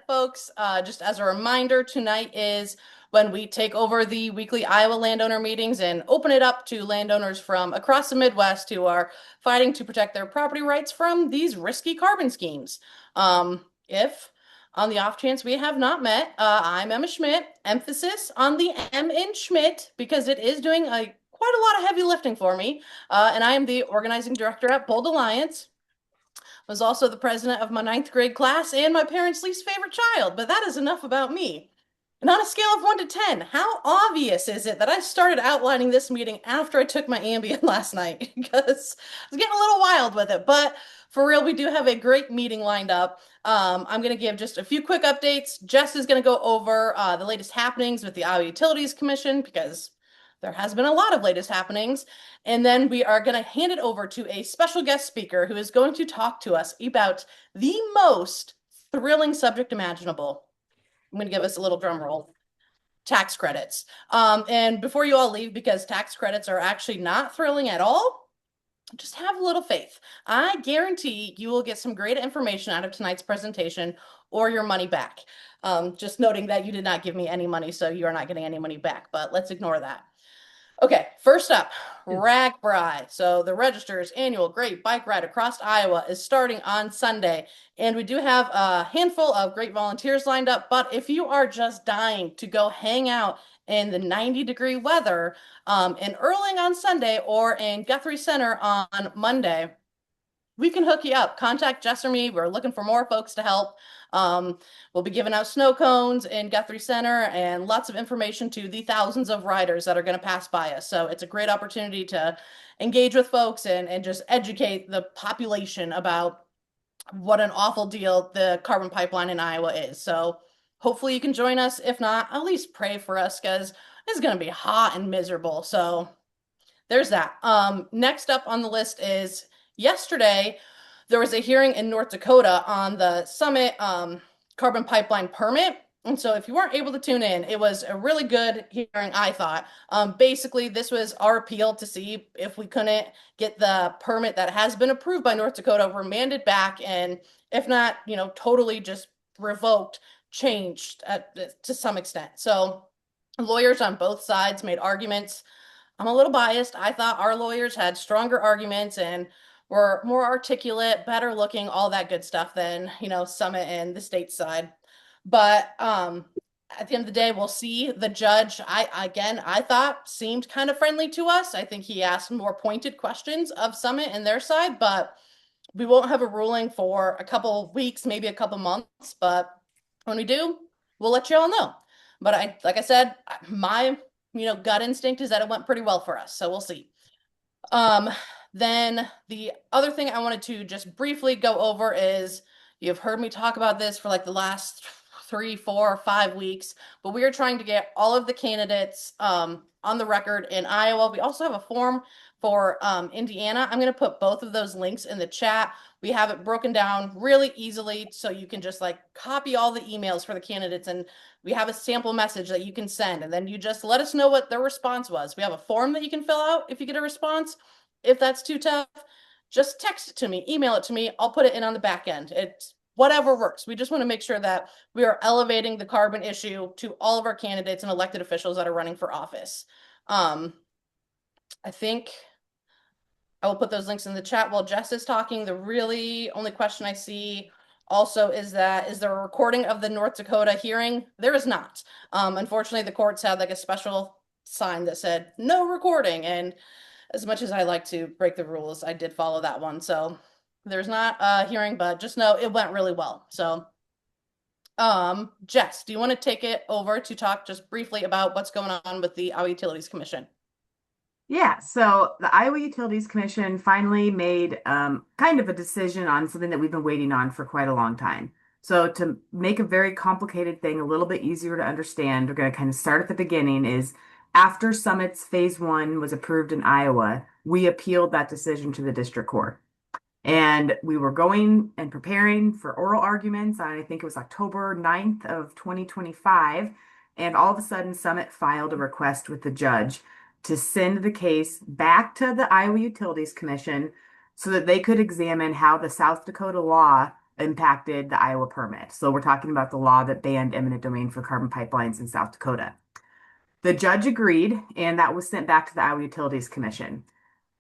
folks. Just as a reminder, tonight is when we take over the weekly Iowa landowner meetings and open it up to landowners from across the Midwest who are fighting to protect their property rights from these risky carbon schemes. If on the off chance we have not met, I'm Emma Schmit. Emphasis on the M in Schmit because it is doing quite a lot of heavy lifting for me. And I am the organizing director at Bold Alliance. Was also the president of my ninth grade class and my parents' least favorite child, but that is enough about me. And on a scale of 1 to 10, how obvious is it that I started outlining this meeting after I took my Ambien last night? Because I was getting a little wild with it. But for real, we do have a great meeting lined up. I'm going to give just a few quick updates. Jess is going to go over the latest happenings with the Iowa Utilities Commission because there has been a lot of latest happenings. And then we are going to hand it over to a special guest speaker who is going to talk to us about the most thrilling subject imaginable. I'm going to give us a little drum roll. Tax credits. And before you all leave, because tax credits are actually not thrilling at all, just have a little faith. I guarantee you will get some great information out of tonight's presentation or your money back. Just noting that you did not give me any money, so you are not getting any money back, but let's ignore that. Okay, first up, RAGBRAI. So the Register's annual Great Bike Ride across Iowa is starting on Sunday. And we do have a handful of great volunteers lined up. But if you are just dying to go hang out in the 90-degree weather in Erling on Sunday or in Guthrie Center on Monday, we can hook you up. Contact Jess or me. We're looking for more folks to help. We'll be giving out snow cones in Guthrie Center and lots of information to the thousands of riders that are going to pass by us. So it's a great opportunity to engage with folks and just educate the population about what an awful deal the carbon pipeline in Iowa is. So hopefully you can join us. If not, at least pray for us because it's going to be hot and miserable. So there's that. Next up on the list is yesterday, there was a hearing in North Dakota on the Summit carbon pipeline permit. And so if you weren't able to tune in, it was a really good hearing, I thought. Basically, this was our appeal to see if we couldn't get the permit that has been approved by North Dakota remanded back and if not, totally just revoked, changed to some extent. So lawyers on both sides made arguments. I'm a little biased. I thought our lawyers had stronger arguments and were more articulate, better looking, all that good stuff than, Summit and the state side. But at the end of the day, we'll see. The judge, I thought seemed kind of friendly to us. I think he asked more pointed questions of Summit and their side, but we won't have a ruling for a couple weeks, maybe a couple months. But when we do, we'll let you all know. But like I said, my gut instinct is that it went pretty well for us. So we'll see. Then the other thing I wanted to just briefly go over is you've heard me talk about this for like the last 3, 4, 5 weeks, but we are trying to get all of the candidates on the record in Iowa. We also have a form for Indiana. I'm going to put both of those links in the chat. We have it broken down really easily so you can just like copy all the emails for the candidates and we have a sample message that you can send and then you just let us know what their response was. We have a form that you can fill out if you get a response. If that's too tough, just text it to me, email it to me. I'll put it in on the back end. It's whatever works. We just want to make sure that we are elevating the carbon issue to all of our candidates and elected officials that are running for office. I think I will put those links in the chat while Jess is talking. The really only question I see also is there a recording of the North Dakota hearing? There is not. Unfortunately, the courts had like a special sign that said no recording. And as much as I like to break the rules, I did follow that one. So there's not a hearing, but just know it went really well. So Jess, do you want to take it over to talk just briefly about what's going on with the Iowa Utilities Commission? Yeah, so the Iowa Utilities Commission finally made kind of a decision on something that we've been waiting on for quite a long time. So to make a very complicated thing a little bit easier to understand, we're going to kind of start at the beginning is after Summit's Phase 1 was approved in Iowa, we appealed that decision to the district court. And we were going and preparing for oral arguments on, I think it was October 9th of 2025. And all of a sudden, Summit filed a request with the judge to send the case back to the Iowa Utilities Commission so that they could examine how the South Dakota law impacted the Iowa permit. So we're talking about the law that banned eminent domain for carbon pipelines in South Dakota. The judge agreed, and that was sent back to the Iowa Utilities Commission.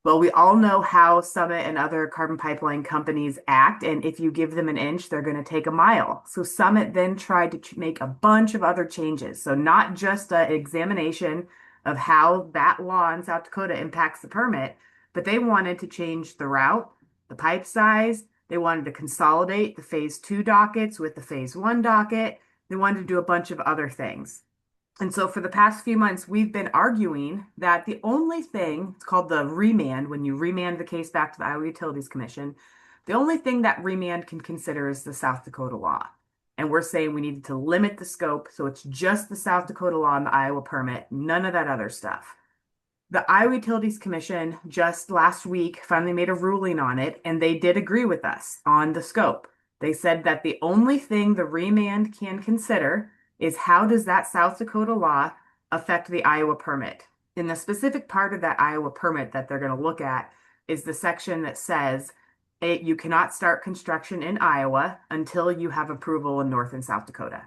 Well, we all know how Summit and other carbon pipeline companies act, and if you give them an inch, they're going to take a mile. So Summit then tried to make a bunch of other changes. So not just an examination of how that law in South Dakota impacts the permit, but they wanted to change the route, the pipe size. They wanted to consolidate the phase two dockets with the phase one docket. They wanted to do a bunch of other things. And so for the past few months, we've been arguing that the only thing, it's called the remand, when you remand the case back to the Iowa Utilities Commission, the only thing that remand can consider is the South Dakota law. And we're saying we needed to limit the scope. So it's just the South Dakota law and the Iowa permit, none of that other stuff. The Iowa Utilities Commission just last week finally made a ruling on it, and they did agree with us on the scope. They said that the only thing the remand can consider is how does that South Dakota law affect the Iowa permit? In the specific part of that Iowa permit that they're going to look at is the section that says you cannot start construction in Iowa until you have approval in North and South Dakota.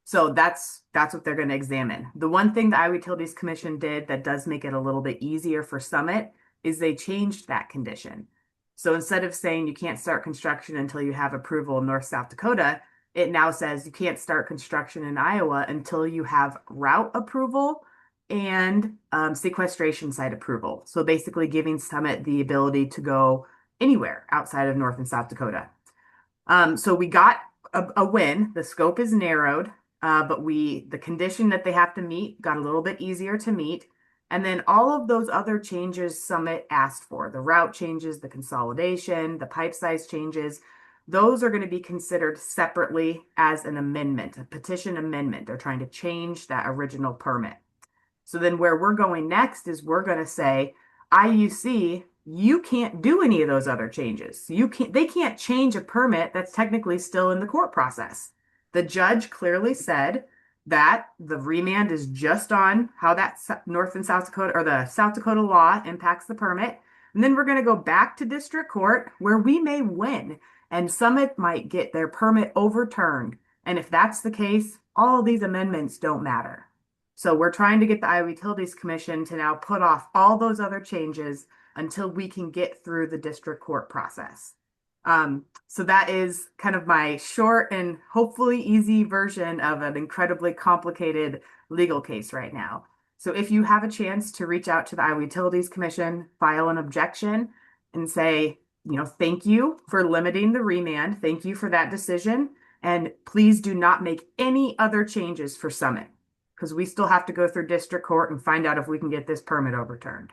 So that's what they're going to examine. The one thing the Iowa Utilities Commission did that does make it a little bit easier for Summit is they changed that condition. So instead of saying you can't start construction until you have approval in North South Dakota, it now says you can't start construction in Iowa until you have route approval and sequestration site approval. So basically giving Summit the ability to go anywhere outside of North and South Dakota. So we got a win. The scope is narrowed, but the condition that they have to meet got a little bit easier to meet. And then all of those other changes Summit asked for, the route changes, the consolidation, the pipe size changes, those are going to be considered separately as an amendment, a petition amendment. They're trying to change that original permit. So then where we're going next is we're going to say, IUC, you can't do any of those other changes. They can't change a permit that's technically still in the court process. The judge clearly said that the remand is just on how that North and South Dakota or the South Dakota law impacts the permit. And then we're going to go back to district court where we may win and Summit might get their permit overturned. And if that's the case, all of these amendments don't matter. So we're trying to get the Iowa Utilities Commission to now put off all those other changes until we can get through the district court process. So that is kind of my short and hopefully easy version of an incredibly complicated legal case right now. So if you have a chance to reach out to the Iowa Utilities Commission, file an objection and say, thank you for limiting the remand. Thank you for that decision. And please do not make any other changes for Summit because we still have to go through district court and find out if we can get this permit overturned.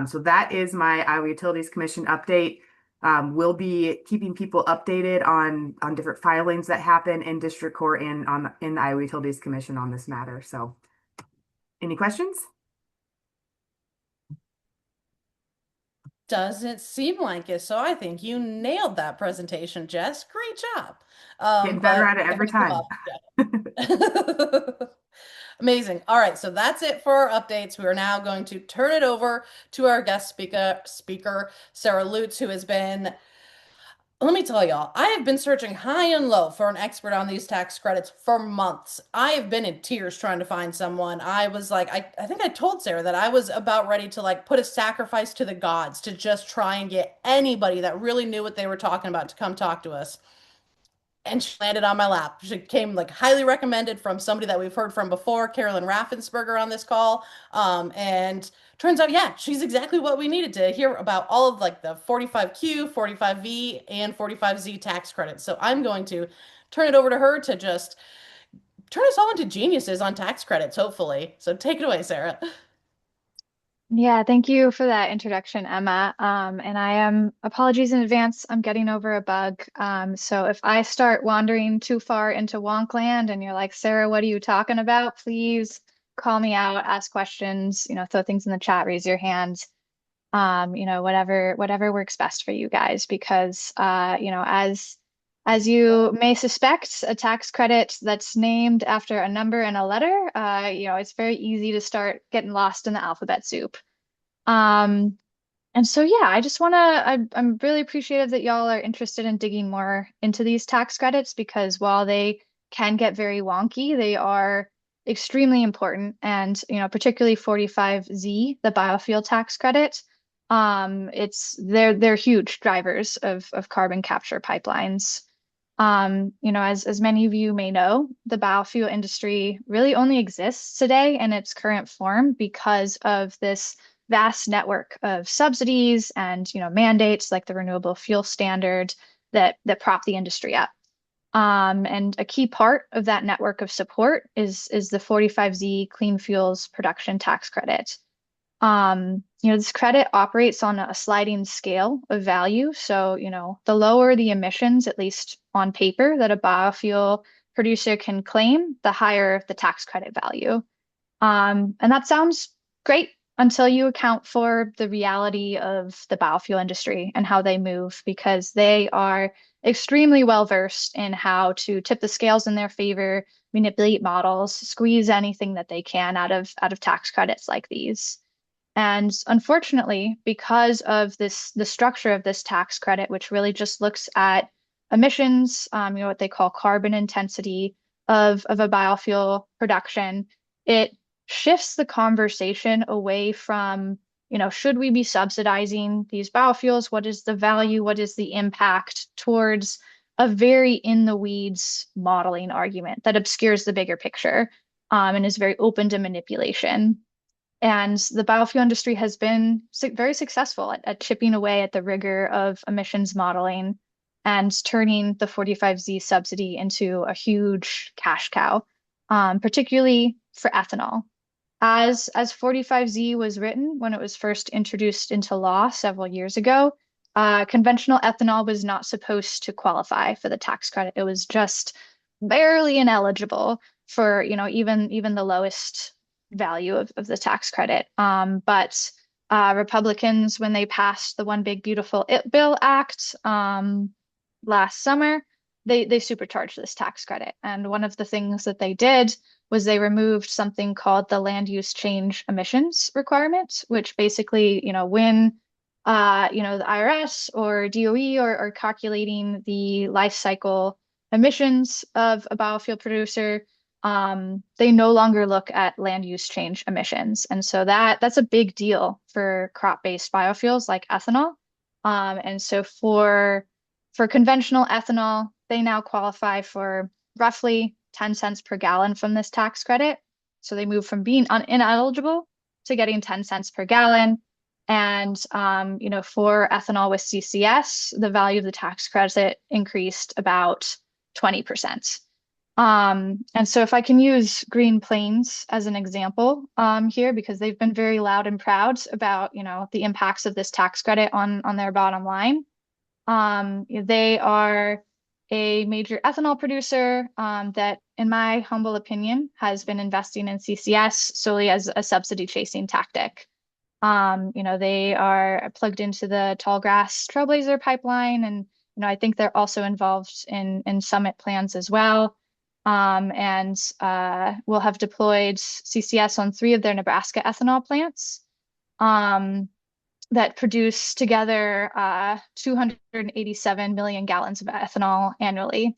So that is my Iowa Utilities Commission update. We'll be keeping people updated on different filings that happen in district court and in the Iowa Utilities Commission on this matter. So any questions? Doesn't seem like it. So I think you nailed that presentation, Jess. Great job. Getting better But at it every thanks so time. much. Amazing. All right, so that's it for our updates. We are now going to turn it over to our guest speaker, Sarah Lutz, who has been, let me tell y'all, I have been searching high and low for an expert on these tax credits for months. I have been in tears trying to find someone. I was like, I think I told Sarah that I was about ready to like put a sacrifice to the gods to just try and get anybody that really knew what they were talking about to come talk to us. And she landed on my lap. She came like highly recommended from somebody that we've heard from before, Carolyn Raffensperger on this call. And turns out, yeah, she's exactly what we needed to hear about all of like the 45Q, 45V, and 45Z tax credits. So I'm going to turn it over to her to just turn us all into geniuses on tax credits, hopefully. So take it away, Sarah. Yeah, thank you for that introduction, Emma. And I am apologies in advance. I'm getting over a bug. So if I start wandering too far into Wonkland and you're like, Sarah, what are you talking about? Please call me out, ask questions, throw things in the chat, raise your hand. Whatever works best for you guys, because as you may suspect, a tax credit that's named after a number and a letter, it's very easy to start getting lost in the alphabet soup. And And so, yeah, I just want to, I'm really appreciative that y'all are interested in digging more into these tax credits because while they can get very wonky, they are extremely important. And, particularly 45Z, the biofuel tax credit, they're huge drivers of carbon capture pipelines. As many of you may know, the biofuel industry really only exists today in its current form because of this vast network of subsidies and mandates like the renewable fuel standard that prop the industry up. And a key part of that network of support is the 45Z Clean Fuels Production Tax Credit. This credit operates on a sliding scale of value. So, the lower the emissions, at least on paper, that a biofuel producer can claim, the higher the tax credit value. And that sounds great until you account for the reality of the biofuel industry and how they move, because they are extremely well versed in how to tip the scales in their favor, manipulate models, squeeze anything that they can out of tax credits like these. And unfortunately, because of the structure of this tax credit, which really just looks at emissions, what they call carbon intensity of a biofuel production, it shifts the conversation away from, should we be subsidizing these biofuels? What is the value? What is the impact towards a very in the weeds modeling argument that obscures the bigger picture, and is very open to manipulation. And the biofuel industry has been very successful at chipping away at the rigor of emissions modeling and turning the 45Z subsidy into a huge cash cow, particularly for ethanol. As 45Z was written when it was first introduced into law several years ago, conventional ethanol was not supposed to qualify for the tax credit. It was just barely ineligible for, even the lowest value of the tax credit. But Republicans, when they passed the One Big Beautiful Bill Act last summer, they supercharged this tax credit. And one of the things that they did was they removed something called the land use change emissions requirement, which basically, when the IRS or DOE are calculating the life cycle emissions of a biofuel producer, they no longer look at land use change emissions. And so that's a big deal for crop-based biofuels like ethanol. And so for conventional ethanol, they now qualify for roughly 10 cents per gallon from this tax credit. So they move from being ineligible to getting 10 cents per gallon. And for ethanol with CCS, the value of the tax credit increased about 20%. And so if I can use Green Plains as an example here, because they've been very loud and proud about, the impacts of this tax credit on their bottom line. They are a major ethanol producer that, in my humble opinion, has been investing in CCS solely as a subsidy chasing tactic. They are plugged into the Tallgrass Trailblazer pipeline, and I think they're also involved in Summit plans as well. And will have deployed CCS on 3 of their Nebraska ethanol plants that produce together 287 million gallons of ethanol annually.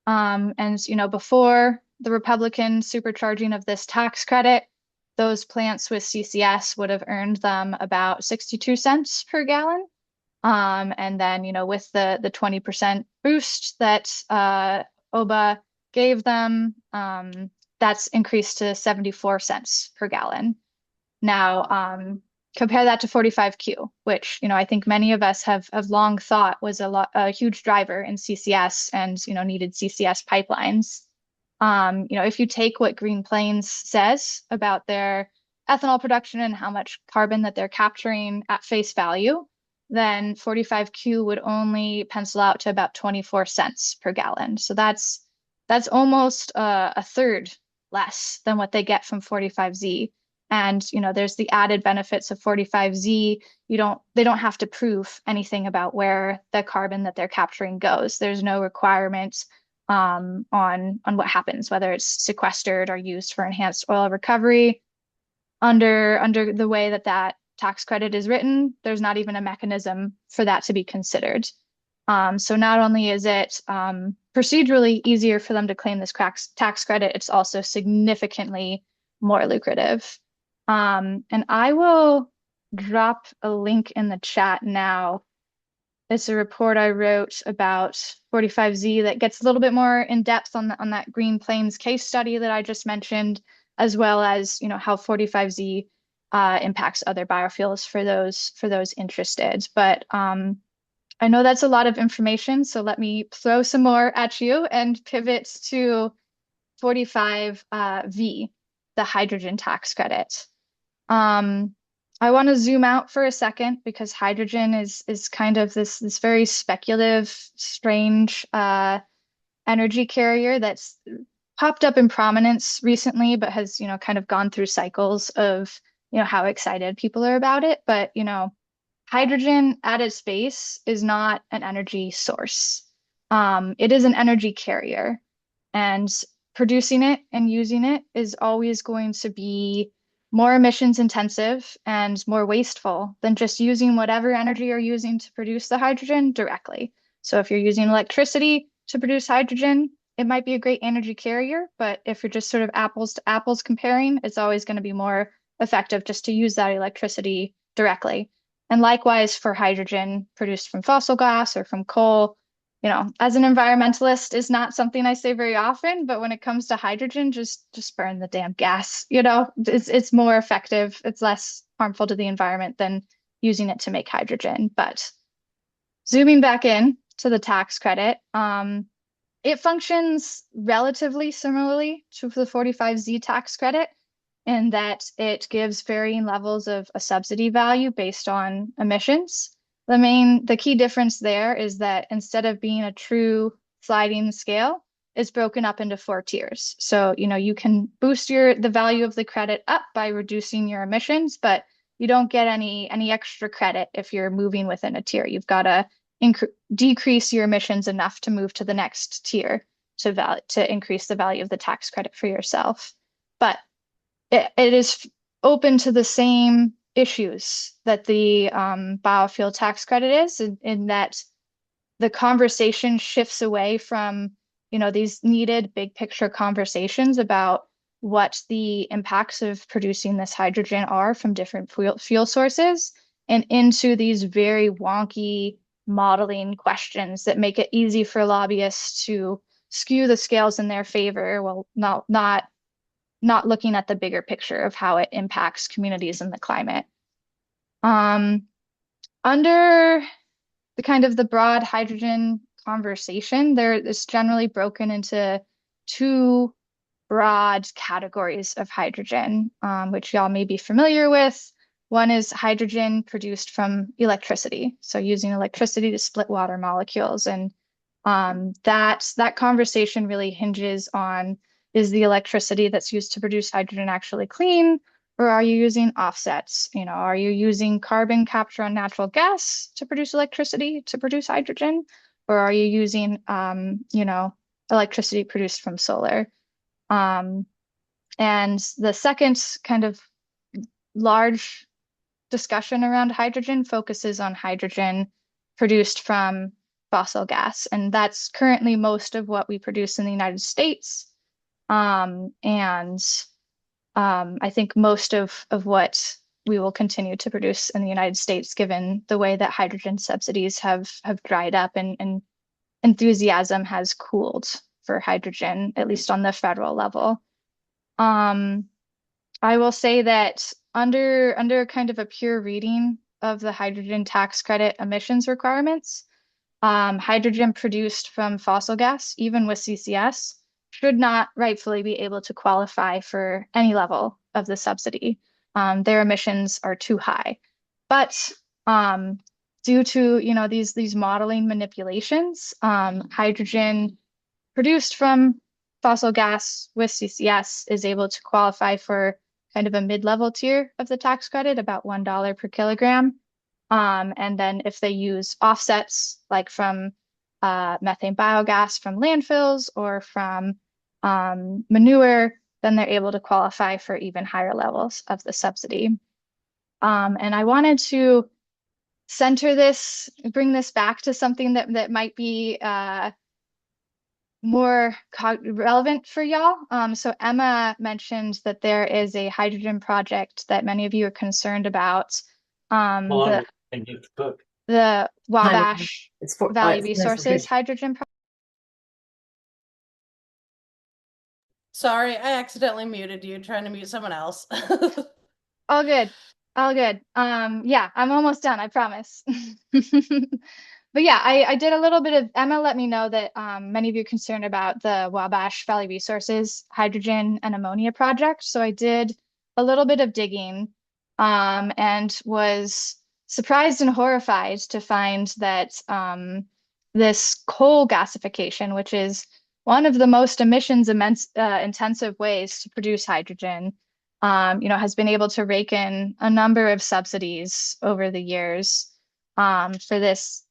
And before the Republican supercharging of this tax credit, those plants with CCS would have earned them about 62 cents per gallon. And then, with the 20% boost that OBA gave them, that's increased to 74 cents per gallon. Now, compare that to 45Q, which, I think many of us have long thought was a huge driver in CCS and, needed CCS pipelines. If you take what Green Plains says about their ethanol production and how much carbon that they're capturing at face value, then 45Q would only pencil out to about 24 cents per gallon. So that's almost a third less than what they get from 45Z. And there's the added benefits of 45Z. They don't have to prove anything about where the carbon that they're capturing goes. There's no requirements on what happens, whether it's sequestered or used for enhanced oil recovery. Under the way that tax credit is written, there's not even a mechanism for that to be considered. So not only is it procedurally easier for them to claim this tax credit, it's also significantly more lucrative. And I will drop a link in the chat now. It's a report I wrote about 45Z that gets a little bit more in depth on that Green Plains case study that I just mentioned, as well as how 45Z impacts other biofuels for those interested. But I know that's a lot of information, so let me throw some more at you and pivot to 45V, the hydrogen tax credit. I want to zoom out for a second because hydrogen is kind of this very speculative, strange energy carrier that's popped up in prominence recently, but has kind of gone through cycles of how excited people are about it. But hydrogen at its base is not an energy source. It is an energy carrier, and producing it and using it is always going to be more emissions intensive and more wasteful than just using whatever energy you're using to produce the hydrogen directly. So if you're using electricity to produce hydrogen, it might be a great energy carrier, but if you're just sort of apples to apples comparing, it's always going to be more effective just to use that electricity directly. And likewise for hydrogen produced from fossil gas or from coal, as an environmentalist is not something I say very often, but when it comes to hydrogen, just burn the damn gas. It's more effective. It's less harmful to the environment than using it to make hydrogen. But zooming back in to the tax credit, it functions relatively similarly to the 45Z tax credit in that it gives varying levels of a subsidy value based on emissions. The key difference there is that instead of being a true sliding scale, it's broken up into 4 tiers. So, you can boost the value of the credit up by reducing your emissions, but you don't get any extra credit if you're moving within a tier. You've got to decrease your emissions enough to move to the next tier to increase the value of the tax credit for yourself. But it is open to the same issues that the biofuel tax credit is, in that the conversation shifts away from these needed big picture conversations about what the impacts of producing this hydrogen are from different fuel sources and into these very wonky modeling questions that make it easy for lobbyists to skew the scales in their favor while not looking at the bigger picture of how it impacts communities and the climate. Under the kind of the broad hydrogen conversation, there is generally broken into 2 broad categories of hydrogen, which y'all may be familiar with. One is hydrogen produced from electricity, so using electricity to split water molecules. And that conversation really hinges on, is the electricity that's used to produce hydrogen actually clean, or are you using offsets? Are you using carbon capture on natural gas to produce electricity to produce hydrogen, or are you using electricity produced from solar? And the second kind of large discussion around hydrogen focuses on hydrogen produced from fossil gas, and that's currently most of what we produce in the United States. I think most of what we will continue to produce in the United States, given the way that hydrogen subsidies have dried up and enthusiasm has cooled for hydrogen, at least on the federal level. I will say that under kind of a pure reading of the hydrogen tax credit emissions requirements, hydrogen produced from fossil gas, even with CCS, should not rightfully be able to qualify for any level of the subsidy. Their emissions are too high. But due to these modeling manipulations, hydrogen produced from fossil gas with CCS is able to qualify for kind of a mid-level tier of the tax credit, about $1 per kilogram. And then if they use offsets like from methane biogas from landfills or from manure, then they're able to qualify for even higher levels of the subsidy. And I wanted to bring this back to something that might be more relevant for y'all. So Emma mentioned that there is a hydrogen project that many of you are concerned about. Hold The on, I need to cook. Honey, Wabash Valley it's nice for Resources fish. hydrogen. Sorry, I accidentally muted you, trying to mute someone else. All good. All good. Yeah, I'm almost done, I promise. But yeah, I did a little bit of Emma let me know that many of you are concerned about the Wabash Valley Resources hydrogen and ammonia project. So I did a little bit of digging and was surprised and horrified to find that this coal gasification, which is one of the most intensive ways to produce hydrogen, has been able to rake in a number of subsidies over the years for this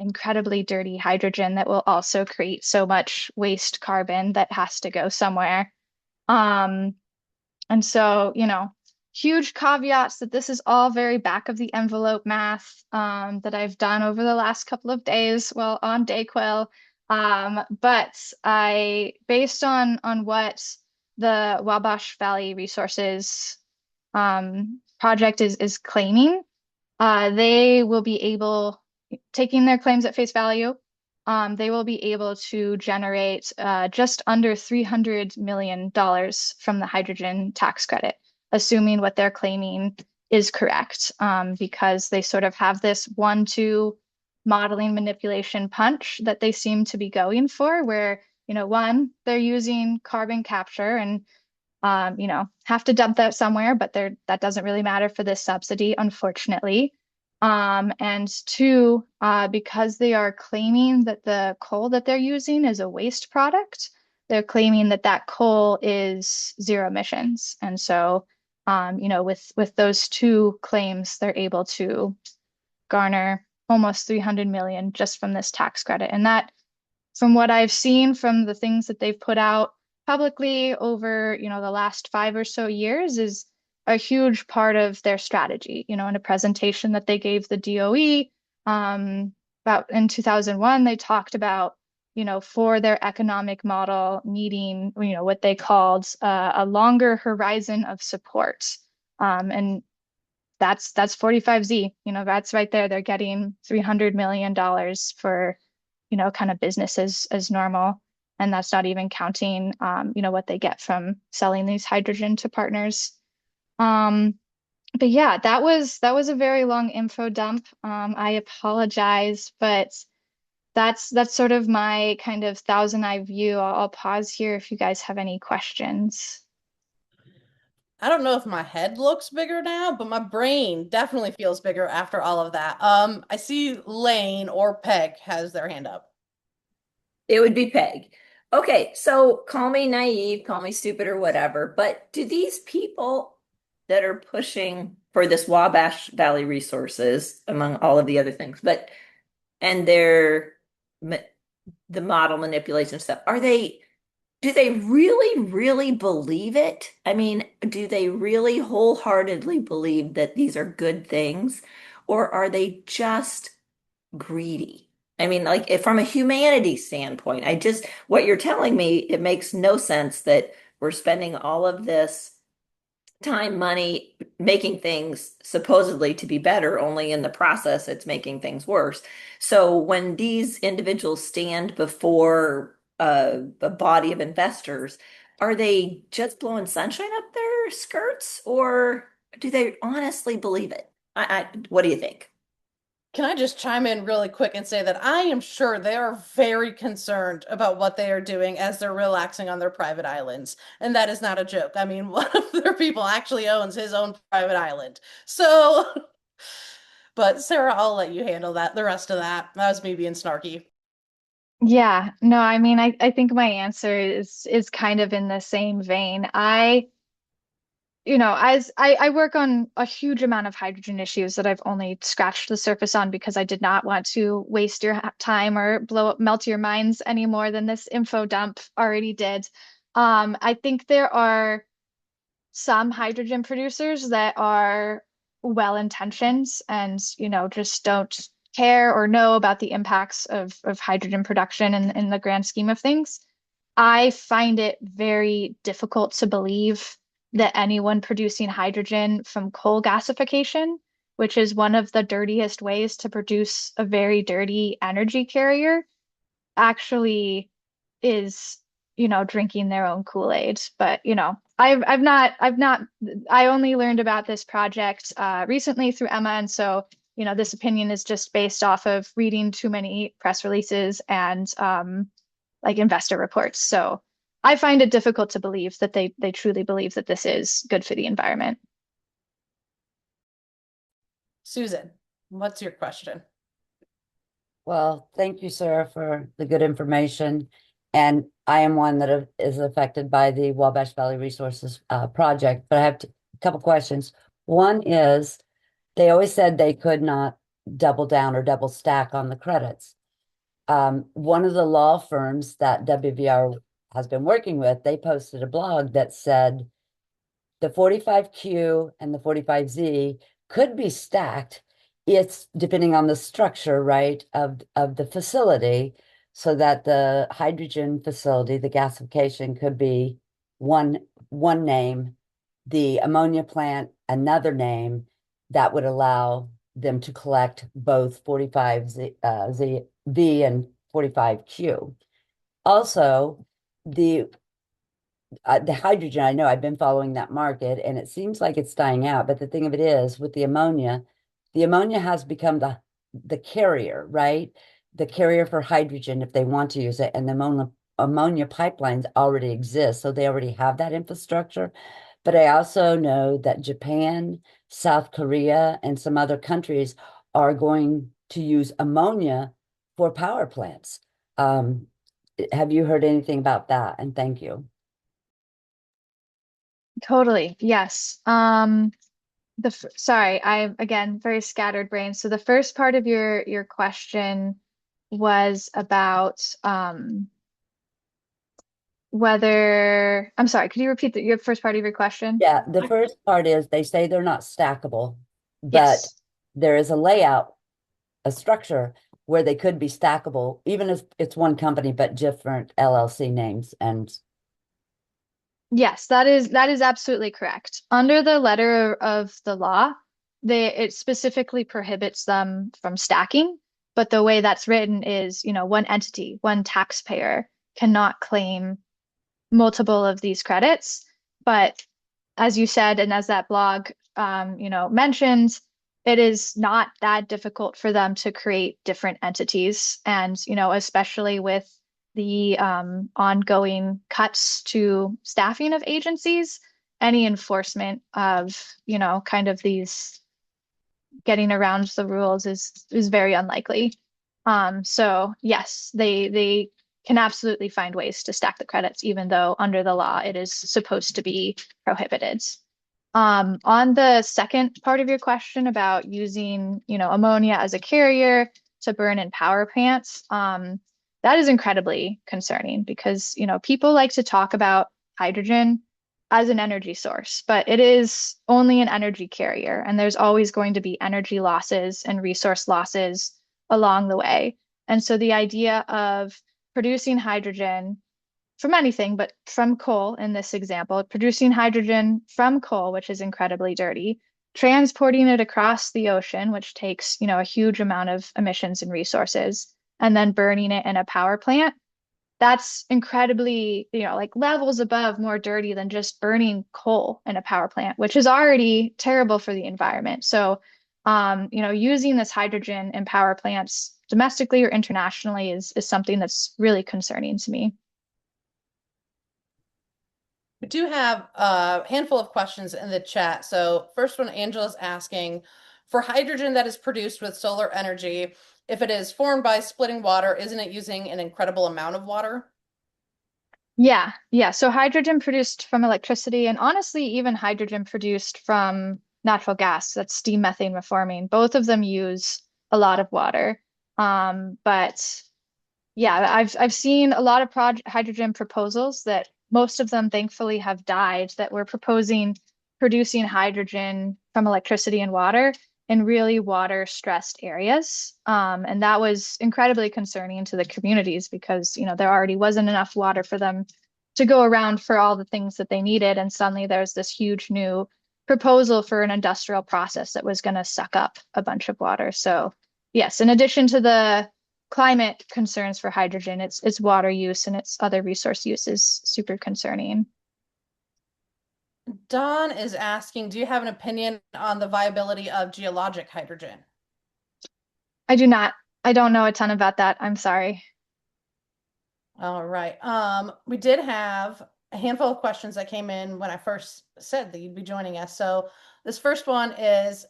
incredibly dirty hydrogen that will also create so much waste carbon that has to go somewhere. Um, and so, huge caveats that this is all very back of the envelope math that I've done over the last couple of days while on Dayquil. But based on what the Wabash Valley Resources project is claiming, they will be able, taking their claims at face value, they will be able to generate just under $300 million from the hydrogen tax credit, assuming what they're claiming is correct, because they sort of have this 1-2 modeling manipulation punch that they seem to be going for, where, one, they're using carbon capture and have to dump that somewhere, but that doesn't really matter for this subsidy, unfortunately. And two, because they are claiming that the coal that they're using is a waste product, they're claiming that that coal is zero emissions. And so, with those two claims, they're able to garner almost 300 million just from this tax credit. And that, from what I've seen from the things that they've put out publicly over, the last 5 or so years, is a huge part of their strategy. In a presentation that they gave the DOE about in 2001, they talked about, for their economic model needing, what they called a longer horizon of support. And that's 45Z, that's right there. They're getting $300 million for kind of business as normal. And that's not even counting, what they get from selling these hydrogen to partners. Um, but yeah, that was a very long info dump. I apologize, but that's sort of my kind of thousand eye view. I'll pause here if you guys have any questions. I don't know if my head looks bigger now, but my brain definitely feels bigger after all of that. I see Lane or Peg has their hand up. It would be Peg. Okay, so call me naive, call me stupid or whatever, but do these people that are pushing for this Wabash Valley resources, among all of the other things, and the model manipulation stuff, do they really, really believe it? I mean, do they really wholeheartedly believe that these are good things, or are they just greedy? I mean, like from a humanity standpoint, what you're telling me, it makes no sense that we're spending all of this time, money, making things supposedly to be better, only in the process it's making things worse. So when these individuals stand before a body of investors, are they just blowing sunshine up their skirts, or do they honestly believe it? What do you think? Can I just chime in really quick and say that I am sure they are very concerned about what they are doing as they're relaxing on their private islands. And that is not a joke. I mean, one of their people actually owns his own private island. So, but Sarah, I'll let you handle that, the rest of that. That was me being snarky. Yeah, no, I mean, I think my answer is kind of in the same vein. As I work on a huge amount of hydrogen issues that I've only scratched the surface on because I did not want to waste your time or melt your minds any more than this info dump already did. I think there are some hydrogen producers that are well-intentioned and, just don't care or know about the impacts of hydrogen production in the grand scheme of things. I find it very difficult to believe that anyone producing hydrogen from coal gasification, which is one of the dirtiest ways to produce a very dirty energy carrier, actually is, drinking their own Kool-Aid. But, I only learned about this project recently through Emma. And so, this opinion is just based off of reading too many press releases and like investor reports. So I find it difficult to believe that they truly believe that this is good for the environment. Susan, what's your question? Well, thank you, Sarah, for the good information. And I am one that is affected by the Wabash Valley Resources project, but I have a couple questions. One is, they always said they could not double down or double stack on the credits. One of the law firms that WVR has been working with, they posted a blog that said the 45Q and the 45Z could be stacked. It's depending on the structure, right, of the facility, so that the hydrogen facility, the gasification, could be one name, the ammonia plant another name, that would allow them to collect both 45Z V and 45Q. Also, the hydrogen, I know I've been following that market and it seems like it's dying out. But the thing of it is, with the ammonia has become the carrier, right? The carrier for hydrogen if they want to use it. And the ammonia pipelines already exist. So they already have that infrastructure. But I also know that Japan, South Korea, and some other countries are going to use ammonia for power plants. Have you heard anything about that? And thank you. Totally. Yes. Sorry, I'm again very scattered brain. So the first part of your question was about whether, I'm sorry, could you repeat your first part of your question? Yeah, the first part is they say they're not stackable, but Yes. there is a layout, a structure where they could be stackable, even if it's one company but different LLC names. And Yes, that is absolutely correct. Under the letter of the law, it specifically prohibits them from stacking, but the way that's written is, one entity, one taxpayer cannot claim multiple of these credits. But as you said, and as that blog, mentions, it is not that difficult for them to create different entities. And, especially with the ongoing cuts to staffing of agencies, any enforcement of, kind of these getting around the rules is very unlikely. So yes, they can absolutely find ways to stack the credits, even though under the law it is supposed to be prohibited. On the second part of your question about using, ammonia as a carrier to burn in power plants, that is incredibly concerning because, people like to talk about hydrogen as an energy source, but it is only an energy carrier, and there's always going to be energy losses and resource losses along the way. And so the idea of producing hydrogen from anything, but from coal in this example, producing hydrogen from coal, which is incredibly dirty, transporting it across the ocean, which takes, a huge amount of emissions and resources, and then burning it in a power plant. That's incredibly, like levels above more dirty than just burning coal in a power plant, which is already terrible for the environment. So, using this hydrogen in power plants domestically or internationally is something that's really concerning to me. We do have a handful of questions in the chat. So first one, Angela's asking, for hydrogen that is produced with solar energy, if it is formed by splitting water, isn't it using an incredible amount of water? Yeah, yeah. So hydrogen produced from electricity, and honestly, even hydrogen produced from natural gas, that's steam methane reforming, both of them use a lot of water. But yeah, I've seen a lot of hydrogen proposals that most of them thankfully have died that were proposing producing hydrogen from electricity and water in really water stressed areas. And that was incredibly concerning to the communities because, there already wasn't enough water for them to go around for all the things that they needed. And suddenly there's this huge new proposal for an industrial process that was going to suck up a bunch of water. So yes, in addition to the climate concerns for hydrogen, its water use and its other resource use is super concerning. Don is asking, do you have an opinion on the viability of geologic hydrogen? I do not. I don't know a ton about that. I'm sorry. All right. We did have a handful of questions that came in when I first said that you'd be joining us. So this first one is,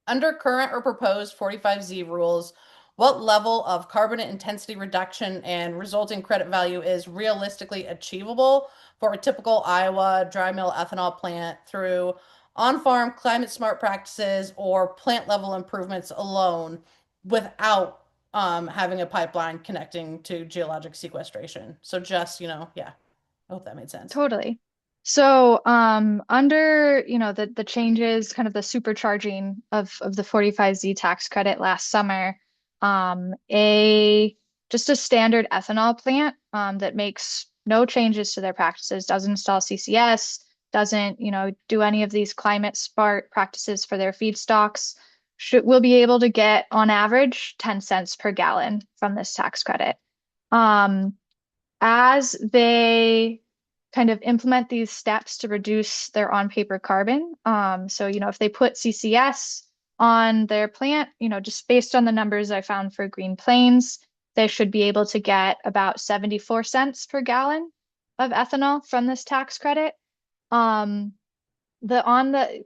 under current or proposed 45Z rules, what level of carbon intensity reduction and resulting credit value is realistically achievable for a typical Iowa dry mill ethanol plant through on-farm climate smart practices or plant level improvements alone without having a pipeline connecting to geologic sequestration? So just, yeah, I hope that made sense. Totally. So, under, the changes, kind of the supercharging of the 45Z tax credit last summer, a just a standard ethanol plant that makes no changes to their practices, doesn't install CCS, doesn't, do any of these climate smart practices for their feedstocks, will be able to get on average 10 cents per gallon from this tax credit. As they kind of implement these steps to reduce their on-paper carbon. So, if they put CCS on their plant, just based on the numbers I found for Green Plains, they should be able to get about 74 cents per gallon of ethanol from this tax credit. The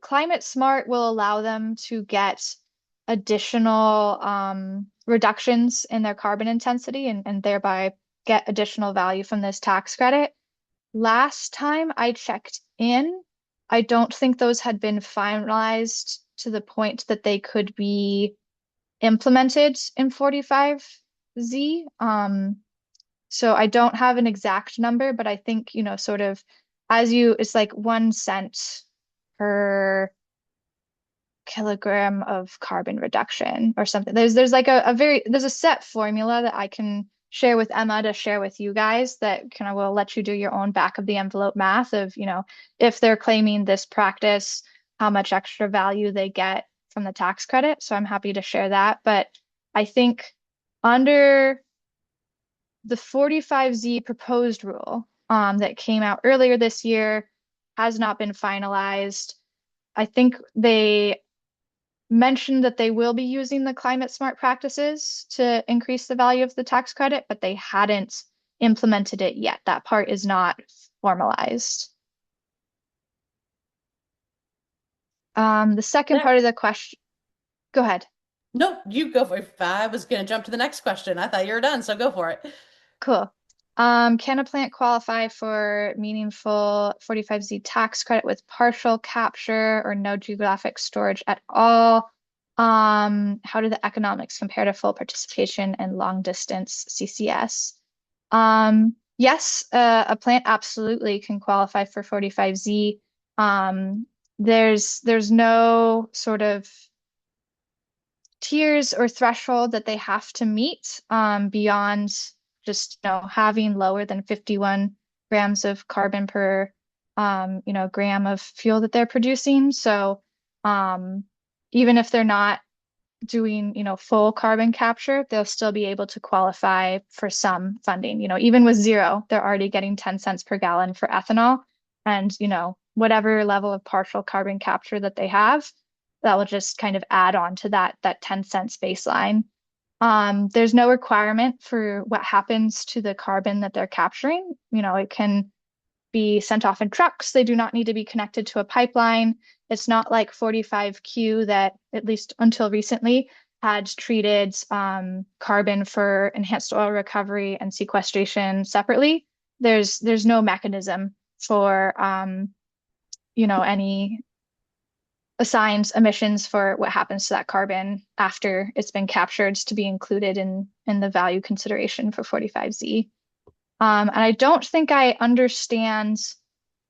Climate Smart will allow them to get additional reductions in their carbon intensity and thereby get additional value from this tax credit. Last time I checked in, I don't think those had been finalized to the point that they could be implemented in 45Z. So I don't have an exact number, but I think, sort of it's like 1 cent per kilogram of carbon reduction or something. There's like there's a set formula that I can share with Emma to share with you guys that kind of will let you do your own back of the envelope math of, if they're claiming this practice, how much extra value they get from the tax credit. So I'm happy to share that. But I think under the 45Z proposed rule that came out earlier this year has not been finalized. I think they mentioned that they will be using the climate smart practices to increase the value of the tax credit, but they hadn't implemented it yet. That part is not formalized. The second part of the question, go ahead. No, you go for it. I was going to jump to the next question. I thought you were done, so go for it. Cool. Can a plant qualify for meaningful 45Z tax credit with partial capture or no geographic storage at all? How do the economics compare to full participation and long distance CCS? Yes, a plant absolutely can qualify for 45Z. There's no sort of tiers or threshold that they have to meet beyond just having lower than 51 grams of carbon per gram of fuel that they're producing. So even if they're not doing full carbon capture, they'll still be able to qualify for some funding. Even with zero, they're already getting 10 cents per gallon for ethanol, and whatever level of partial carbon capture that they have, that will just kind of add on to that 10 cents baseline. There's no requirement for what happens to the carbon that they're capturing. It can be sent off in trucks. They do not need to be connected to a pipeline. It's not like 45Q that, at least until recently, had treated carbon for enhanced oil recovery and sequestration separately. There's no mechanism for any assigned emissions for what happens to that carbon after it's been captured to be included in the value consideration for 45Z. And I don't think I understand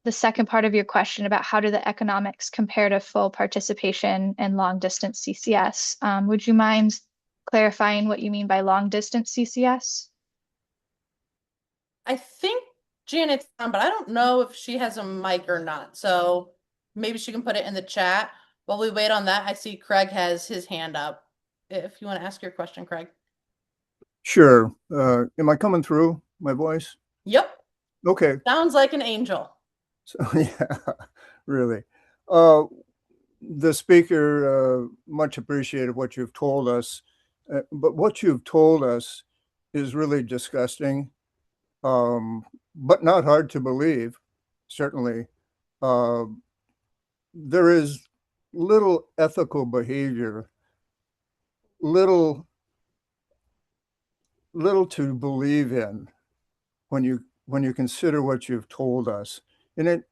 the second part of your question about how do the economics compare to full participation in long distance CCS. Would you mind clarifying what you mean by long distance CCS? I think Janet's on, but I don't know if she has a mic or not. So maybe she can put it in the chat. While we wait on that, I see Craig has his hand up. If you want to ask your question, Craig. Sure. Am I coming through my voice? Yep. Okay. Sounds like an angel. So, yeah, really. The speaker, much appreciated what you've told us, but what you've told us is really disgusting, but not hard to believe, certainly. Uh, there is little ethical behavior, little to believe in when you consider what you've told us. And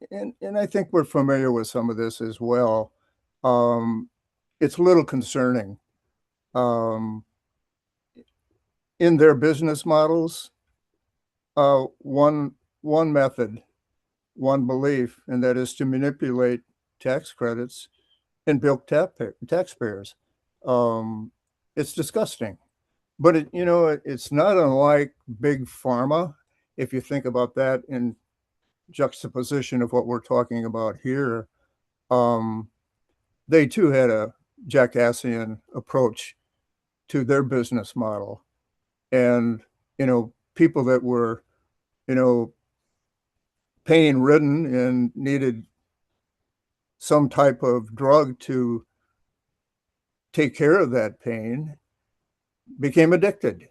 I think we're familiar with some of this as well. It's a little concerning. Um, in their business models, one method, one belief, and that is to manipulate tax credits and bilk taxpayers. It's disgusting. But it's not unlike big pharma, if you think about that in juxtaposition of what we're talking about here. They too had a Jackassian approach to their business model. And, people that were, pain ridden and needed some type of drug to take care of that pain became addicted.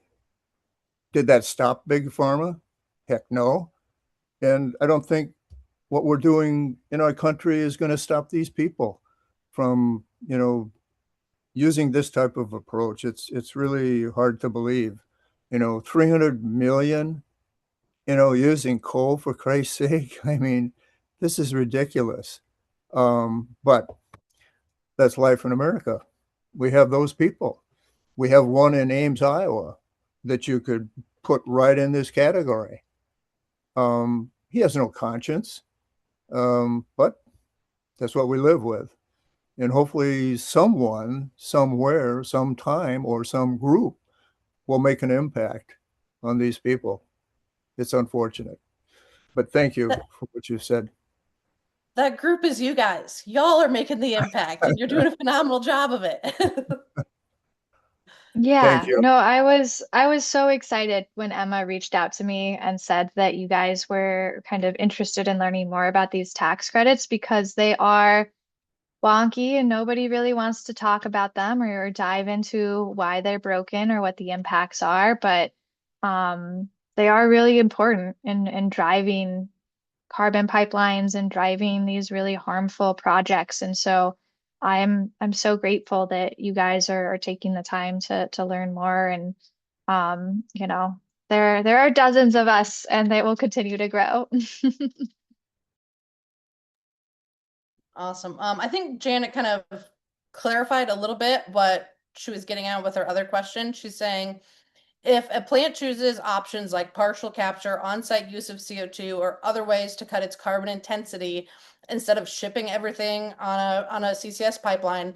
Did that stop big pharma? Heck no. And I don't think what we're doing in our country is going to stop these people from, using this type of approach. It's really hard to believe. 300 million, using coal, for Christ's sake. I mean, this is ridiculous. But that's life in America. We have those people. We have one in Ames, Iowa, that you could put right in this category. He has no conscience, but that's what we live with. And hopefully someone, somewhere, sometime, or some group will make an impact on these people. It's unfortunate. But thank you for what you said. That group is you guys. Y'all are making the impact, and you're doing a phenomenal job of it. Thank Yeah, you. no, I was so excited when Emma reached out to me and said that you guys were kind of interested in learning more about these tax credits because they are wonky and nobody really wants to talk about them or dive into why they're broken or what the impacts are. But they are really important in driving carbon pipelines and driving these really harmful projects. And so I'm so grateful that you guys are taking the time to learn more. And there are dozens of us and they will continue to grow. Awesome. I think Janet kind of clarified a little bit what she was getting at with her other question. She's saying if a plant chooses options like partial capture, on-site use of CO2, or other ways to cut its carbon intensity instead of shipping everything on a CCS pipeline,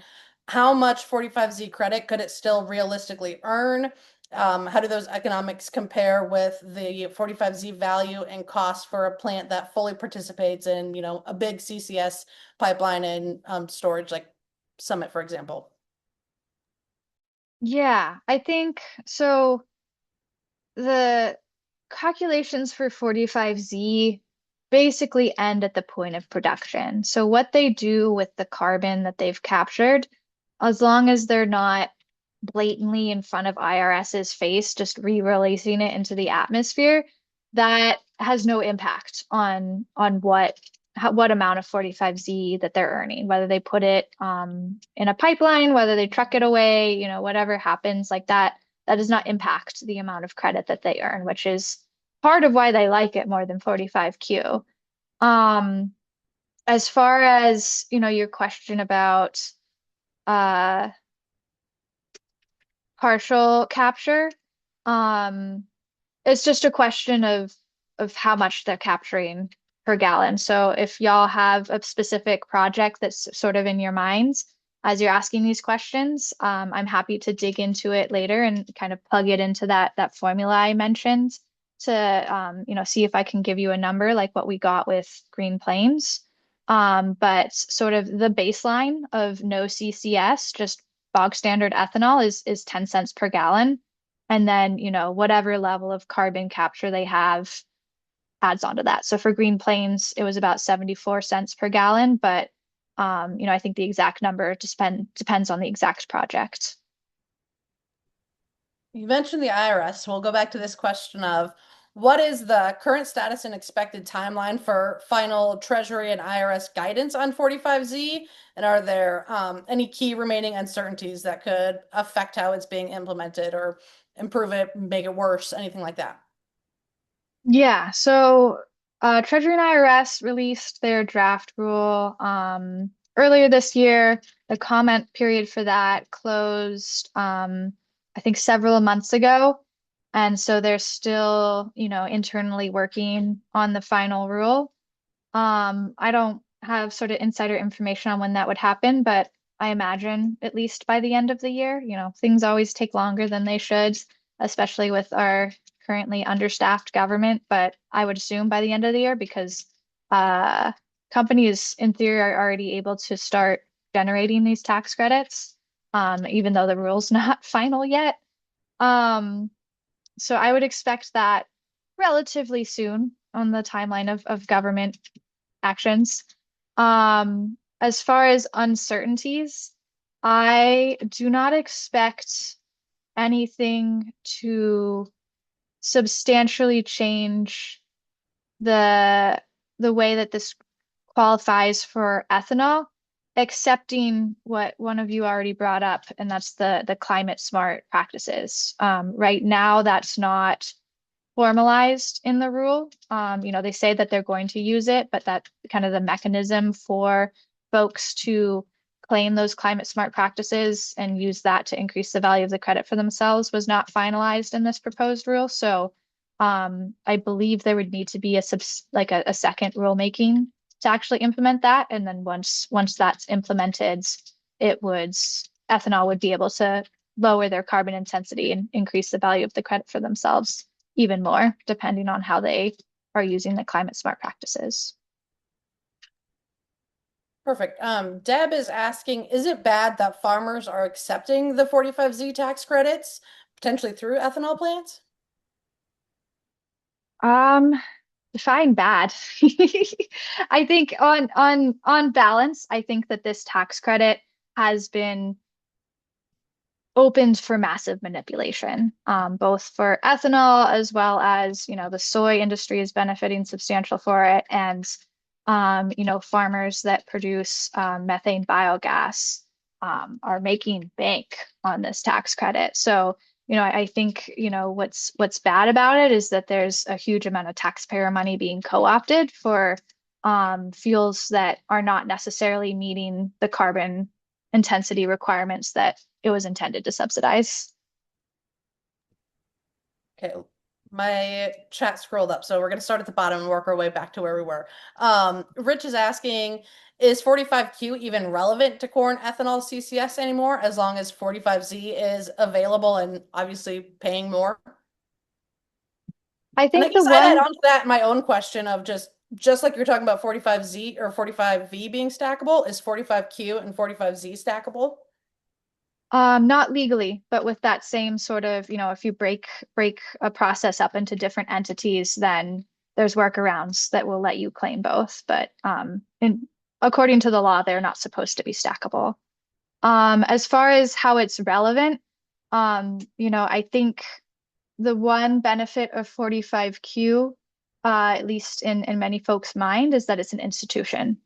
how much 45Z credit could it still realistically earn? How do those economics compare with the 45Z value and cost for a plant that fully participates in, a big CCS pipeline and storage like Summit, for example? Yeah, I think so. The calculations for 45Z basically end at the point of production. So what they do with the carbon that they've captured, as long as they're not blatantly in front of IRS's face, just re-releasing it into the atmosphere, that has no impact on what amount of 45Z that they're earning, whether they put it in a pipeline, whether they truck it away, whatever happens like that, that does not impact the amount of credit that they earn, which is part of why they like it more than 45Q. Um, as far as, your question about uh partial capture, um, it's just a question of how much they're capturing per gallon. So if y'all have a specific project that's sort of in your minds as you're asking these questions, I'm happy to dig into it later and kind of plug it into that formula I mentioned to see if I can give you a number like what we got with Green Plains. But sort of the baseline of no CCS, just bog standard ethanol is 10 cents per gallon. And then, whatever level of carbon capture they have adds on to that. So for Green Plains, it was about 74 cents per gallon, but I think the exact number depends on the exact project. You mentioned the IRS. We'll go back to this question of what is the current status and expected timeline for final Treasury and IRS guidance on 45Z? And are there any key remaining uncertainties that could affect how it's being implemented or improve it, make it worse, anything like that? Yeah, so Treasury and IRS released their draft rule earlier this year. The comment period for that closed, I think, several months ago. And so they're still, internally working on the final rule. I don't have sort of insider information on when that would happen, but I imagine at least by the end of the year. Things always take longer than they should, especially with our currently understaffed government, but I would assume by the end of the year because companies in theory are already able to start generating these tax credits, even though the rule's not final yet. So I would expect that relatively soon on the timeline of government actions. As far as uncertainties, I do not expect anything to substantially change the way that this qualifies for ethanol, excepting what one of you already brought up, and that's the climate smart practices. Right now, that's not formalized in the rule. They say that they're going to use it, but that kind of the mechanism for folks to claim those climate smart practices and use that to increase the value of the credit for themselves was not finalized in this proposed rule. So I believe there would need to be a second rulemaking to actually implement that. And then once that's implemented, ethanol would be able to lower their carbon intensity and increase the value of the credit for themselves even more, depending on how they are using the climate smart practices. Perfect. Deb is asking, is it bad that farmers are accepting the 45Z tax credits, potentially through ethanol plants? Define bad. I think on balance, I think that this tax credit has been opened for massive manipulation, both for ethanol as well as, the soy industry is benefiting substantial for it. And, farmers that produce methane biogas are making bank on this tax credit. So, I think, what's bad about it is that there's a huge amount of taxpayer money being co-opted for fuels that are not necessarily meeting the carbon intensity requirements that it was intended to subsidize. Okay, my chat scrolled up, so we're going to start at the bottom and work our way back to where we were. Rich is asking, is 45Q even relevant to corn ethanol CCS anymore, as long as 45Z is available and obviously paying more? I And I think the guess I'd add one, on to that my own question of just like you're talking about 45Z or 45V being stackable, is 45Q and 45Z stackable? not legally, but with that same sort of, if you break a process up into different entities, then there's workarounds that will let you claim both. But according to the law, they're not supposed to be stackable. As far as how it's relevant, I think the one benefit of 45Q, at least in many folks' mind, is that it's an institution.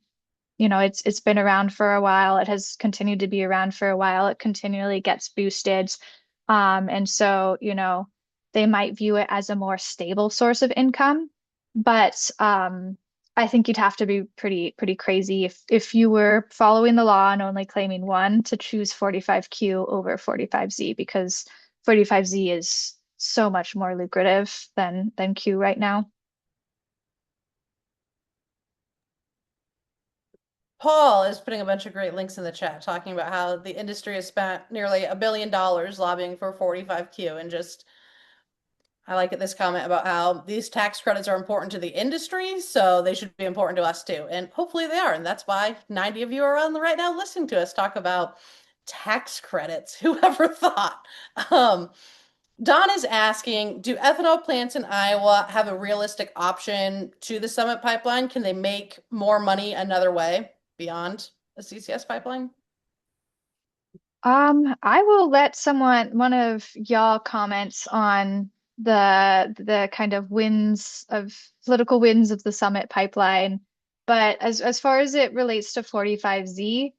It's been around for a while. It has continued to be around for a while. It continually gets boosted. And so, they might view it as a more stable source of income. But I think you'd have to be pretty crazy if you were following the law and only claiming one to choose 45Q over 45Z, because 45Z is so much more lucrative than Q right now. Paul is putting a bunch of great links in the chat talking about how the industry has spent nearly $1 billion lobbying for 45Q, and just I like this comment about how these tax credits are important to the industry, so they should be important to us too. And hopefully they are. And that's why 90 of you are on the right now listening to us talk about tax credits. Whoever thought? Um, Don is asking, do ethanol plants in Iowa have a realistic option to the Summit pipeline? Can they make more money another way beyond a CCS pipeline? I will let one of y'all comments on the kind of political wins of the Summit pipeline. But as far as it relates to 45Z,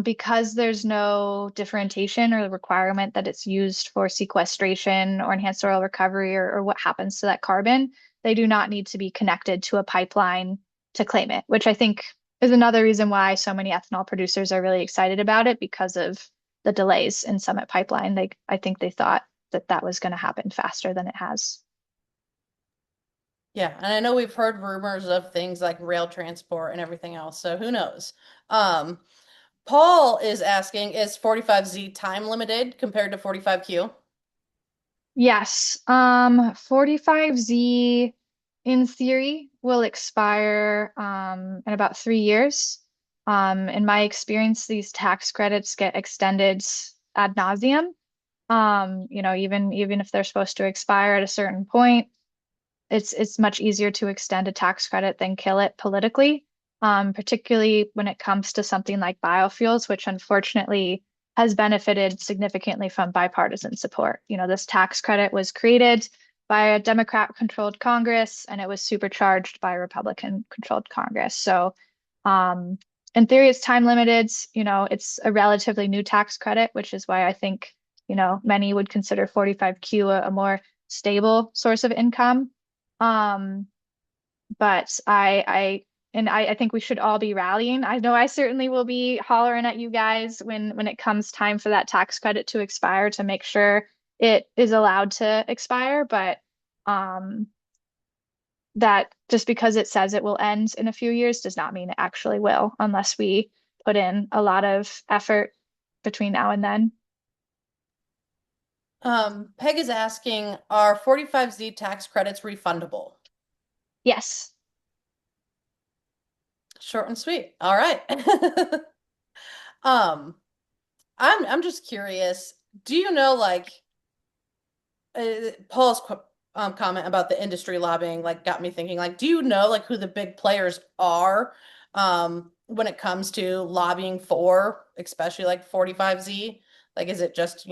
because there's no differentiation or requirement that it's used for sequestration or enhanced oil recovery or what happens to that carbon, they do not need to be connected to a pipeline to claim it, which I think is another reason why so many ethanol producers are really excited about it because of the delays in Summit Pipeline. I think they thought that was going to happen faster than it has. Yeah, and I know we've heard rumors of things like rail transport and everything else, so who knows? Um, Paul is asking, is 45Z time limited compared to 45Q? Yes, 45Z in theory will expire in about 3 years. In my experience, these tax credits get extended ad nauseum. Even if they're supposed to expire at a certain point, it's much easier to extend a tax credit than kill it politically, particularly when it comes to something like biofuels, which unfortunately has benefited significantly from bipartisan support. This tax credit was created by a Democrat-controlled Congress, and it was supercharged by a Republican-controlled Congress. So, in theory, it's time limited. It's a relatively new tax credit, which is why I think, many would consider 45Q a more stable source of income. But I think we should all be rallying. I know I certainly will be hollering at you guys when it comes time for that tax credit to expire to make sure it is allowed to expire. But that just because it says it will end in a few years does not mean it actually will, unless we put in a lot of effort between now and then. Peg is asking, are 45Z tax credits refundable? Yes. Short and sweet. All right. I'm just curious. Do you know, like, Paul's comment about the industry lobbying, like, got me thinking, like, do you know, like, who the big players are, when it comes to lobbying for, especially like 45Z? Like, is it just,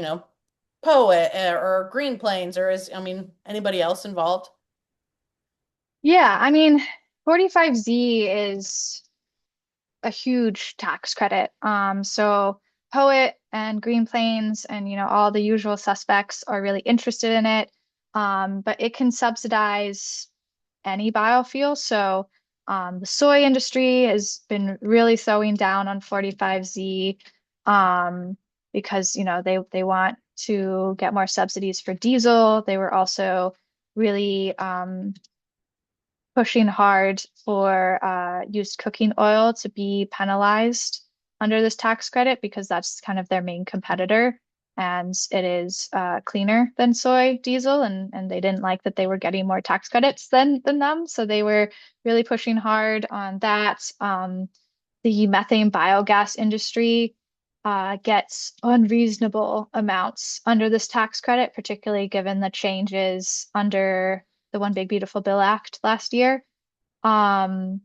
Poet or Green Plains, or anybody else involved? Yeah, 45Z is a huge tax credit. So Poet and Green Plains and all the usual suspects are really interested in it. But it can subsidize any biofuel. So the soy industry has been really throwing down on 45Z because they want to get more subsidies for diesel. They were also really pushing hard for used cooking oil to be penalized under this tax credit because that's kind of their main competitor. And it is cleaner than soy diesel, and they didn't like that they were getting more tax credits than them. So they were really pushing hard on that. The methane biogas industry gets unreasonable amounts under this tax credit, particularly given the changes under the One Big Beautiful Bill Act last year. Um,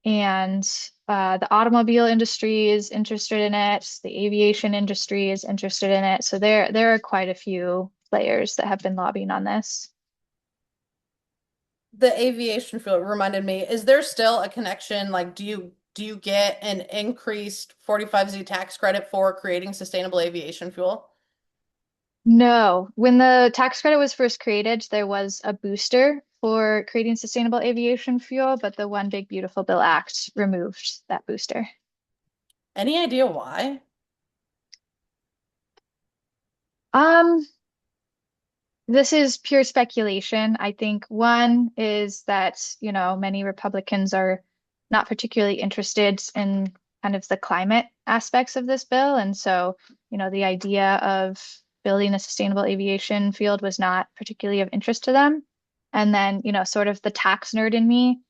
and the automobile industry is interested in it. The aviation industry is interested in it. So there are quite a few players that have been lobbying on this. The aviation fuel reminded me, is there still a connection? Like, do you get an increased 45Z tax credit for creating sustainable aviation fuel? No, when the tax credit was first created, there was a booster for creating sustainable aviation fuel, but the One Big Beautiful Bill Act removed that booster. Any idea why? Um, this is pure speculation. I think one is that, many Republicans are not particularly interested in kind of the climate aspects of this bill. And so, the idea of building a sustainable aviation field was not particularly of interest to them. And then, sort of the tax nerd in me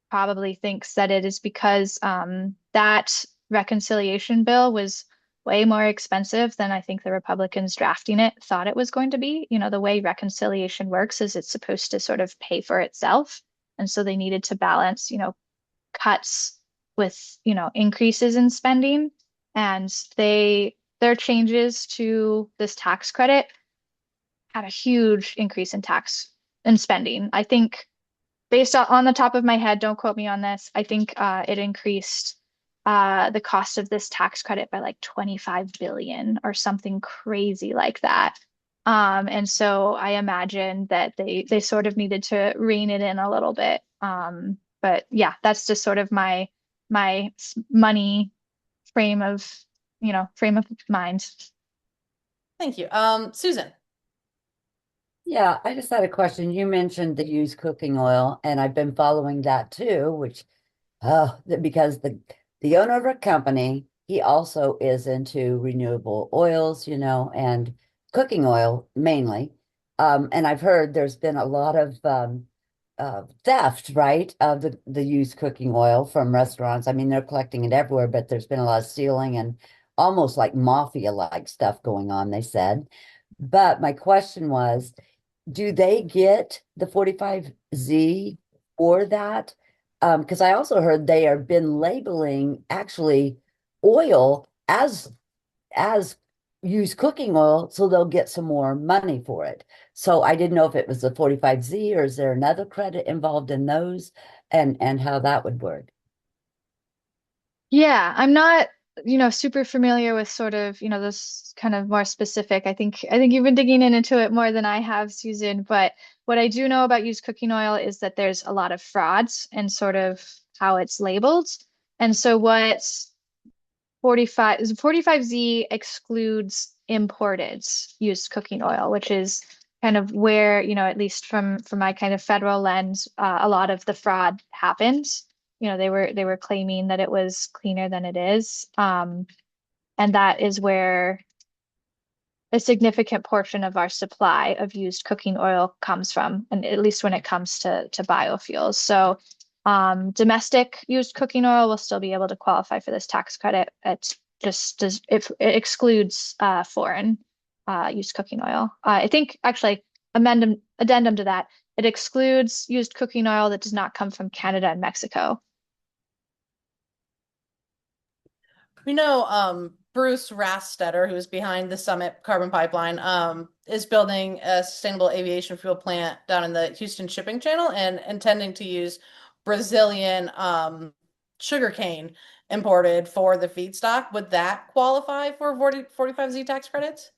probably thinks that it is because that reconciliation bill was way more expensive than I think the Republicans drafting it thought it was going to be. The way reconciliation works is it's supposed to sort of pay for itself. And so they needed to balance, cuts with, increases in spending. And their changes to this tax credit had a huge increase in tax and spending. I think based on the top of my head, don't quote me on this, I think it increased the cost of this tax credit by like 25 billion or something crazy like that. And so I imagine that they sort of needed to rein it in a little bit. But yeah, that's just sort of my money frame of, frame of mind. Thank you. Susan. Yeah, I just had a question. You mentioned the used cooking oil, and I've been following that too, which because the owner of a company, he also is into renewable oils, and cooking oil mainly. And I've heard there's been a lot of theft, right, of the used cooking oil from restaurants. I mean, they're collecting it everywhere, but there's been a lot of stealing and almost like mafia-like stuff going on, they said. But my question was, do they get the 45Z for that? Because I also heard they have been labeling actually oil as used cooking oil, so they'll get some more money for it. So I didn't know if it was the 45Z or is there another credit involved in those, and how that would work. Yeah, I'm not, super familiar with sort of, those kind of more specific. I think you've been digging into it more than I have, Susan. But what I do know about used cooking oil is that there's a lot of frauds and sort of how it's labeled. And so what 45Z excludes imported used cooking oil, which is kind of where, at least from my kind of federal lens, a lot of the fraud happens. They were claiming that it was cleaner than it is. And that is where a significant portion of our supply of used cooking oil comes from, and at least when it comes to biofuels. So domestic used cooking oil will still be able to qualify for this tax credit. It excludes foreign used cooking oil. I think actually addendum to that, it excludes used cooking oil that does not come from Canada and Mexico. We know Bruce Rastetter, who's behind the Summit Carbon Pipeline, is building a sustainable aviation fuel plant down in the Houston shipping channel and intending to use Brazilian sugarcane imported for the feedstock. Would that qualify for 45Z tax credits?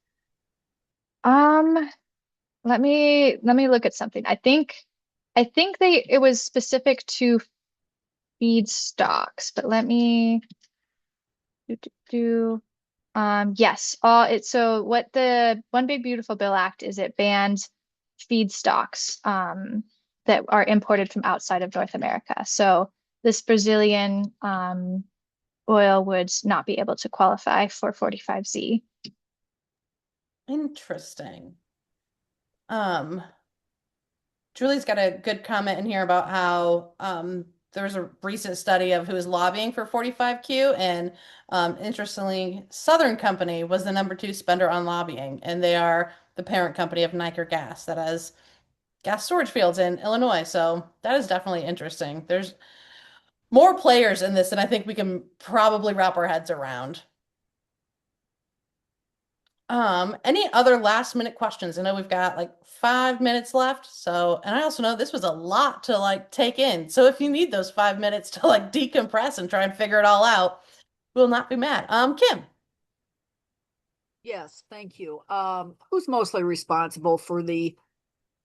Um, let me look at something. I think it was specific to feedstocks, but let me do. Yes, so what the One Big Beautiful Bill Act is, it bans feedstocks that are imported from outside of North America. So this Brazilian oil would not be able to qualify for 45Z. Interesting. Julie's got a good comment in here about how there was a recent study of who was lobbying for 45Q, and interestingly, Southern Company was the #2 spender on lobbying, and they are the parent company of Niker Gas that has gas storage fields in Illinois. So that is definitely interesting. There's more players in this than I think we can probably wrap our heads around. Any other last minute questions? I know we've got like 5 minutes left. So, and I also know this was a lot to like take in. So if you need those 5 minutes to like decompress and try and figure it all out, we'll not be mad. Kim. Yes, thank you. Who's mostly responsible for the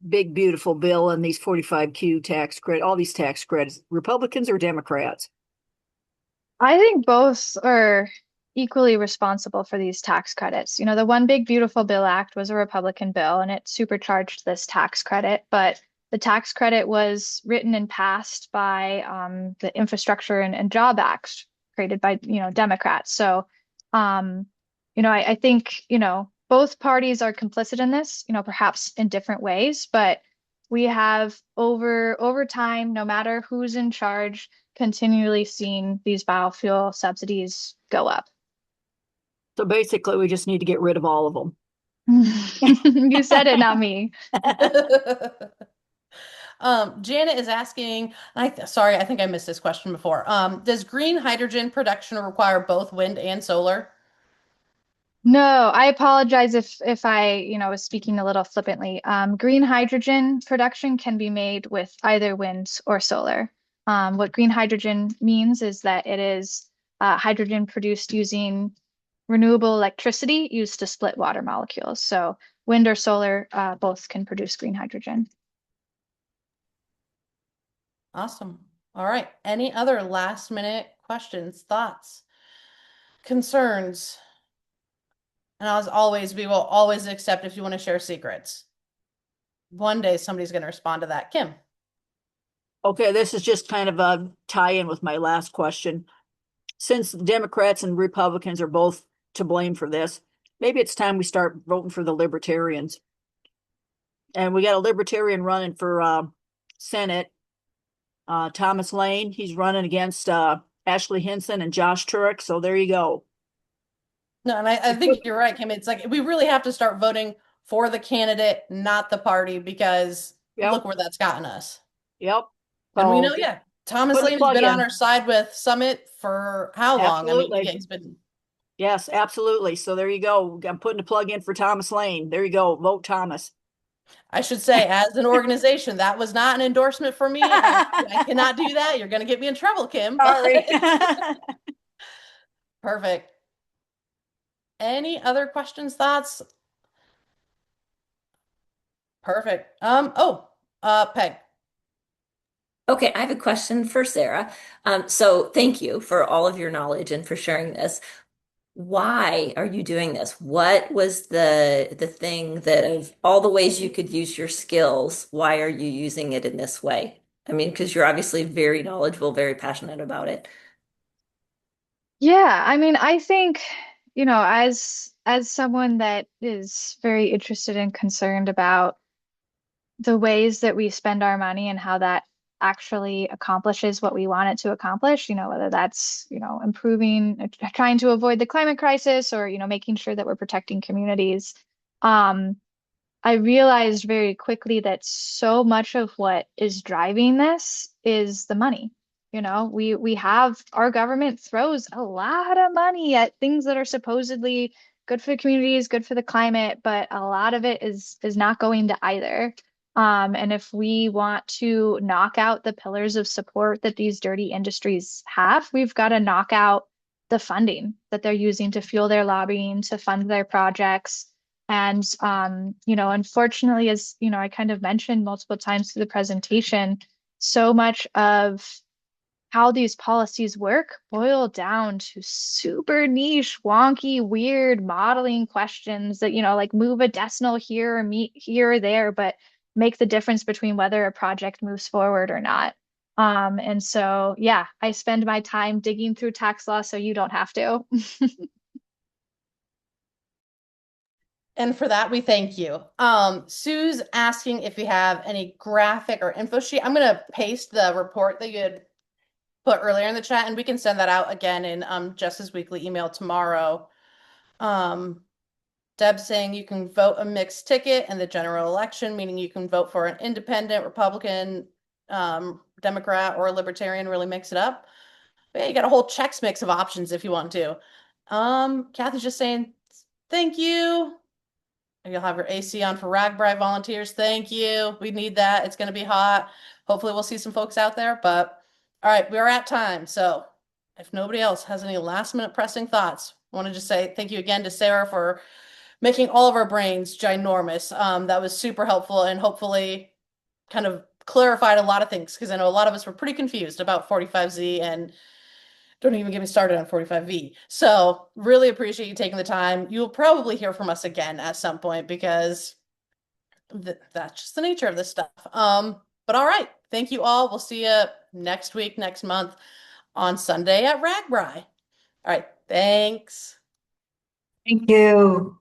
big beautiful bill and these 45Q tax credit, all these tax credits, Republicans or Democrats? I think both are equally responsible for these tax credits. The One Big Beautiful Bill Act was a Republican bill and it supercharged this tax credit, but the tax credit was written and passed by the Infrastructure and Job Act created by, Democrats. So, I think, both parties are complicit in this, perhaps in different ways, but we have over time, no matter who's in charge, continually seen these biofuel subsidies go up. So basically, we just need to get rid of all of them. You said it, not me. Janet is asking, sorry, I think I missed this question before. Does green hydrogen production require both wind and solar? No, I apologize if I, was speaking a little flippantly. Green hydrogen production can be made with either wind or solar. What green hydrogen means is that it is hydrogen produced using renewable electricity used to split water molecules. So wind or solar both can produce green hydrogen. Awesome. All right. Any other last minute questions, thoughts, concerns? And as always, we will always accept if you want to share secrets. One day somebody's going to respond to that. Kim. Okay, this is just kind of a tie-in with my last question. Since Democrats and Republicans are both to blame for this, maybe it's time we start voting for the Libertarians. And we got a Libertarian running for Senate, Thomas Lane. He's running against Ashley Hinson and Josh Turek. So there you go. No, and I think you're right, Kim. It's like we really have to start voting for the candidate, not the party, because look where that's gotten us. Yep. And we know, Thomas Lane has been on our side with Summit for how long? Absolutely. I mean, he's been. Yes, absolutely. So there you go. I'm putting a plug in for Thomas Lane. There you go. Vote Thomas. I should say, as an organization, that was not an endorsement for me. I cannot do that. You're going to get me in trouble, Kim. Sorry. Perfect. Any other questions, thoughts? Perfect. Peg. Okay, I have a question for Sarah. So thank you for all of your knowledge and for sharing this. Why are you doing this? What was the thing that of all the ways you could use your skills, why are you using it in this way? I mean, because you're obviously very knowledgeable, very passionate about it. Yeah, I mean, I think, as someone that is very interested and concerned about the ways that we spend our money and how that actually accomplishes what we want it to accomplish, whether that's, improving, trying to avoid the climate crisis or, making sure that we're protecting communities. I realized very quickly that so much of what is driving this is the money. We have our government throws a lot of money at things that are supposedly good for the communities, good for the climate, but a lot of it is not going to either. And if we want to knock out the pillars of support that these dirty industries have, we've got to knock out the funding that they're using to fuel their lobbying, to fund their projects. And, unfortunately, as, I kind of mentioned multiple times through the presentation, so much of how these policies work boil down to super niche, wonky, weird modeling questions that, like move a decimal here or meet here or there, but make the difference between whether a project moves forward or not. And so, yeah, I spend my time digging through tax law so you don't have to. And for that, we thank you. Sue's asking if you have any graphic or info sheet. I'm going to paste the report that you had put earlier in the chat, and we can send that out again in Jess's weekly email tomorrow. Deb's saying you can vote a mixed ticket in the general election, meaning you can vote for an independent, Republican, Democrat, or a Libertarian, really mix it up. But yeah, you got a whole Chex Mix of options if you want to. Kathy's just saying, thank you. You'll have your AC on for RAGBRAI volunteers. Thank you. We need that. It's going to be hot. Hopefully we'll see some folks out there. But all right, we are at time. So if nobody else has any last minute pressing thoughts, I want to just say thank you again to Sarah for making all of our brains ginormous. That was super helpful and hopefully kind of clarified a lot of things because I know a lot of us were pretty confused about 45Z and don't even get me started on 45V. So really appreciate you taking the time. You'll probably hear from us again at some point because that's just the nature of this stuff. But all right. Thank you all. We'll see you next week, next month. on Sunday at Ragbri. All right, thanks. Thank you.